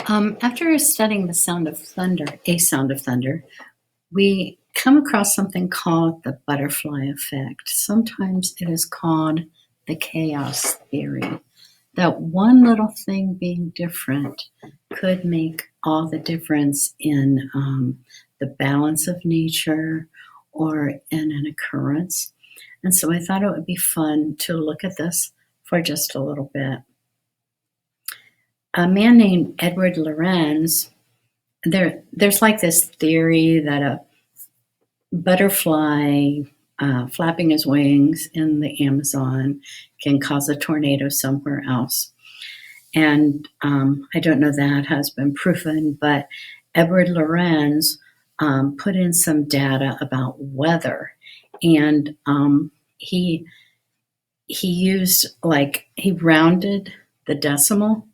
After studying the sound of thunder, a sound of thunder, we come across something called the butterfly effect. Sometimes it is called the chaos theory. That one little thing being different could make all the difference in the balance of nature or in an occurrence. And so I thought it would be fun to look at this for just a little bit. A man named Edward Lorenz, there's like this theory that a butterfly flapping his wings in the Amazon can cause a tornado somewhere else. And I don't know that has been proven, but Edward Lorenz put in some data about weather, and he used he rounded the decimal,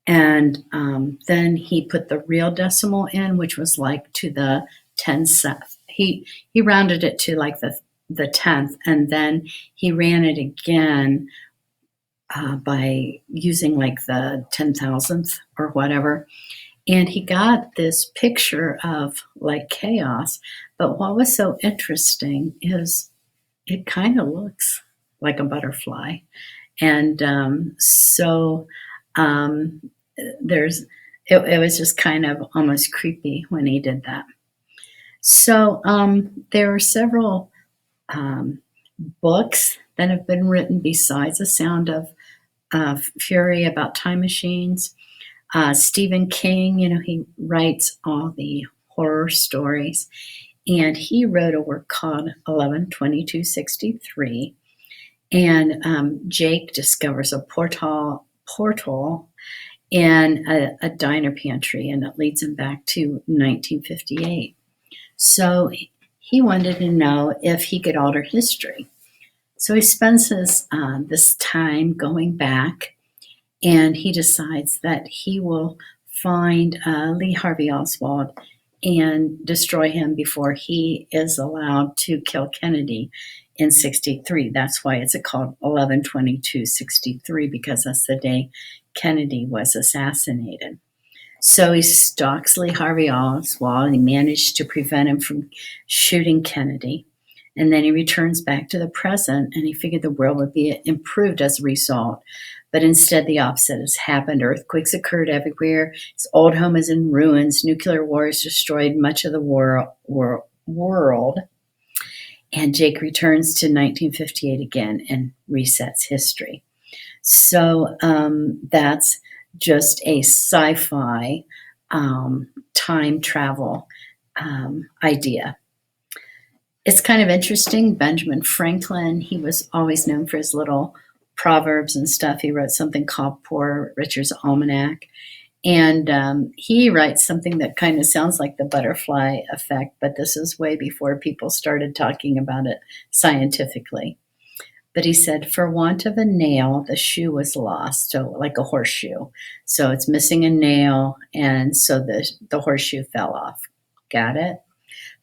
and then he put the real decimal in, which was like to the 10th. He rounded it to like the 10th, and then he ran it again by using like the 10,000th or whatever. And he got this picture of like chaos. But what was so interesting is it kind of looks like a butterfly. And there's it was just kind of almost creepy when he did that. So there are several books that have been written besides The Sound of Fury about time machines. Stephen King, he writes all the horror stories, and he wrote a work called 11/22/63. And Jake discovers a portal in a diner pantry, and it leads him back to 1958. So he wanted to know if he could alter history. So he spends this time going back, and he decides that he will find Lee Harvey Oswald and destroy him before he is allowed to kill Kennedy in 63. That's why it's called 11/22/63, because that's the day Kennedy was assassinated. So he stalks Lee Harvey Oswald, and he managed to prevent him from shooting Kennedy. And then he returns back to the present, and he figured the world would be improved as a result. But instead, the opposite has happened. Earthquakes occurred everywhere. His old home is in ruins. Nuclear wars destroyed much of the world. And Jake returns to 1958 again and resets history. So that's just a sci-fi time travel idea. It's kind of interesting. Benjamin Franklin, he was always known for his little proverbs and stuff. He wrote something called Poor Richard's Almanac. And he writes something that kind of sounds like the butterfly effect, but this is way before people started talking about it scientifically. But he said, for want of a nail, the shoe was lost. So like a horseshoe. So it's missing a nail, and so the horseshoe fell off. Got it?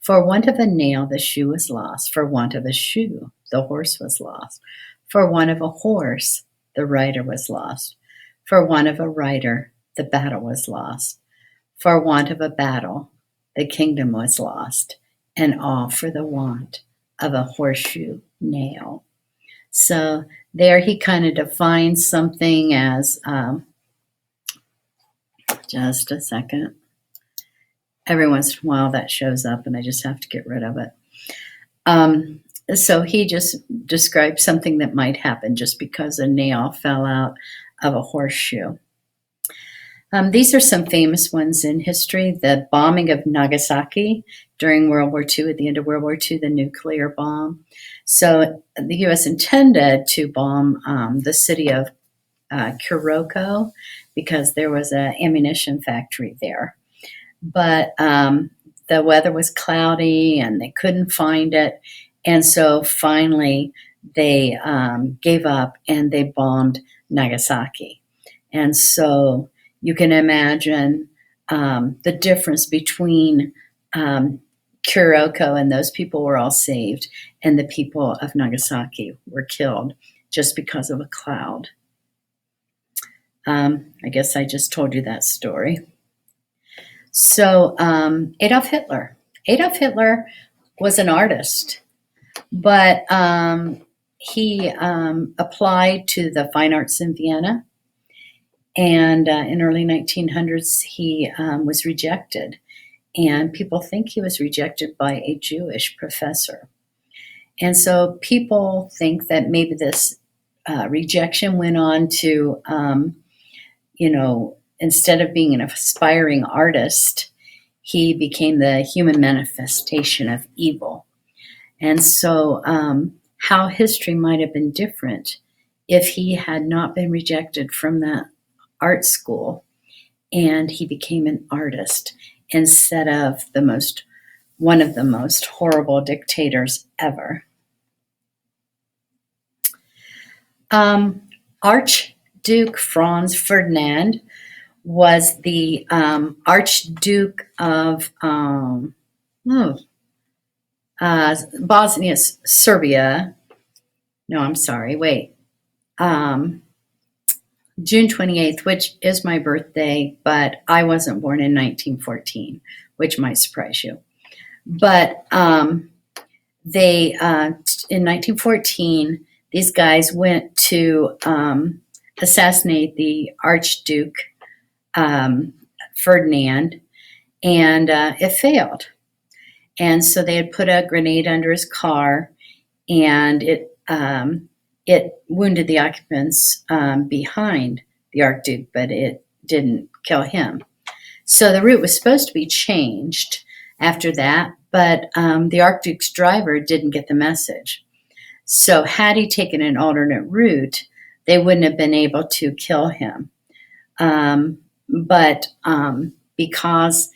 For want of a nail, the shoe was lost. For want of a shoe, the horse was lost. For want of a horse, the rider was lost. For want of a rider, the battle was lost. For want of a battle, the kingdom was lost. And all for the want of a horseshoe nail. So there he kind of defines something as, just a second. Every once in a while that shows up, and I just have to get rid of it. So he just described something that might happen just because a nail fell out of a horseshoe. These are some famous ones in history. The bombing of Nagasaki during World War II, at the end of World War II, the nuclear bomb. So the U.S. intended to bomb the city of Kuroko because there was an ammunition factory there. But the weather was cloudy and they couldn't find it. And so finally they gave up and they bombed Nagasaki. And so you can imagine the difference between Kuroko, and those people were all saved, and the people of Nagasaki were killed just because of a cloud. I guess I just told you that story. So, Adolf Hitler. Adolf Hitler was an artist, but he applied to the fine arts in Vienna, and in early 1900s he was rejected, and people think he was rejected by a Jewish professor. And so people think that maybe this rejection went on to, instead of being an aspiring artist, he became the human manifestation of evil. And so, how history might have been different if he had not been rejected from that art school and he became an artist instead of one of the most horrible dictators ever. Archduke Franz Ferdinand was the Archduke of Bosnia, Serbia. No, I'm sorry. Wait. June 28th, which is my birthday, but I wasn't born in 1914, which might surprise you. But they, in 1914, these guys went to assassinate the Archduke Ferdinand, and it failed. And so they had put a grenade under his car, and it wounded the occupants behind the Archduke, but it didn't kill him. So the route was supposed to be changed after that, but the Archduke's driver didn't get the message. So had he taken an alternate route, they wouldn't have been able to kill him. But because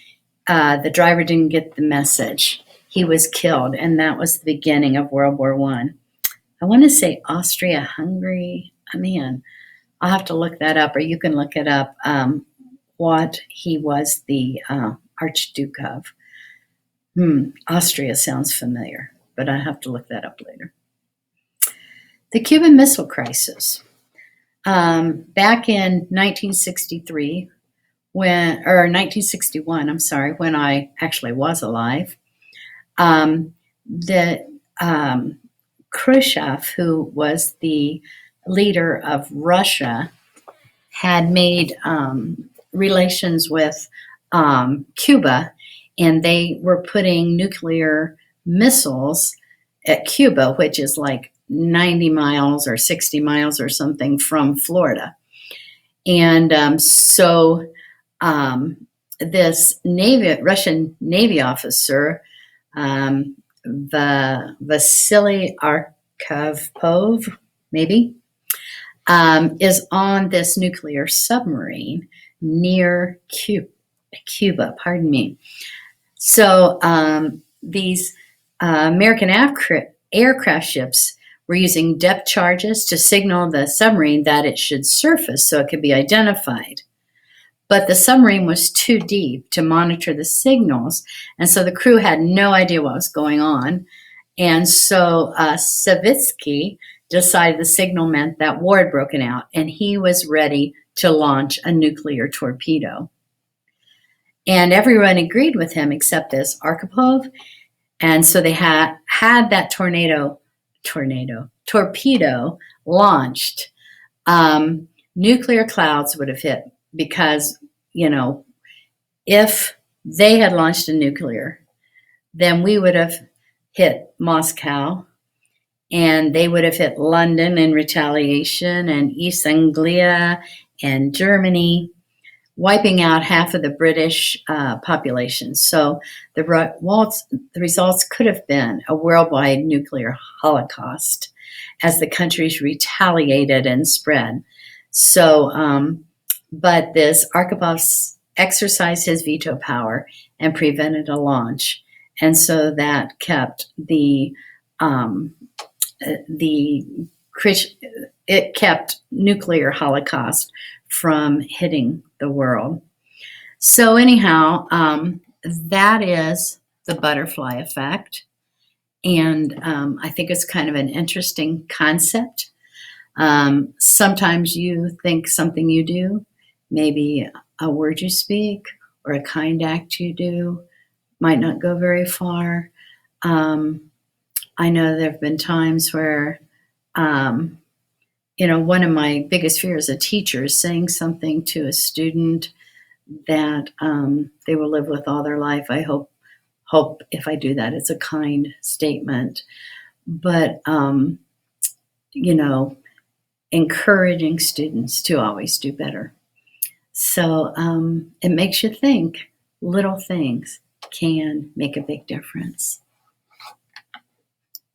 the driver didn't get the message, he was killed, and that was the beginning of World War I. I want to say Austria-Hungary. Man, I'll have to look that up, or you can look it up, what he was the Archduke of. Austria sounds familiar, but I have to look that up later. The Cuban Missile Crisis. Back in 1963, 1961, I'm sorry, when I actually was alive, Khrushchev, who was the leader of Russia, had made relations with Cuba, and they were putting nuclear missiles at Cuba, which is like 90 miles or 60 miles or something from Florida. And so this Russian Navy officer, Vasily Arkhipov, maybe, is on this nuclear submarine near Cuba. Pardon me. So these American aircraft ships were using depth charges to signal the submarine that it should surface so it could be identified. But the submarine was too deep to monitor the signals, and so the crew had no idea what was going on. And so Savitsky decided the signal meant that war had broken out, and he was ready to launch a nuclear torpedo. And everyone agreed with him except this Arkhipov. And so they had that torpedo launched. Nuclear clouds would have hit, because, if they had launched a nuclear, then we would have hit Moscow, and they would have hit London in retaliation, and East Anglia and Germany, wiping out half of the British population. So the results could have been a worldwide nuclear holocaust as the countries retaliated and spread. So, but this Arkhipov exercised his veto power and prevented a launch. And so that kept it kept nuclear holocaust from hitting the world. So anyhow, that is the butterfly effect. And I think it's kind of an interesting concept. Sometimes you think something you do, maybe a word you speak or a kind act you do, might not go very far. Um, I know there have been times where, um, one of my biggest fears as a teacher is saying something to a student that they will live with all their life. I hope if I do that, it's a kind statement. But you know, encouraging students to always do better. So it makes you think little things can make a big difference.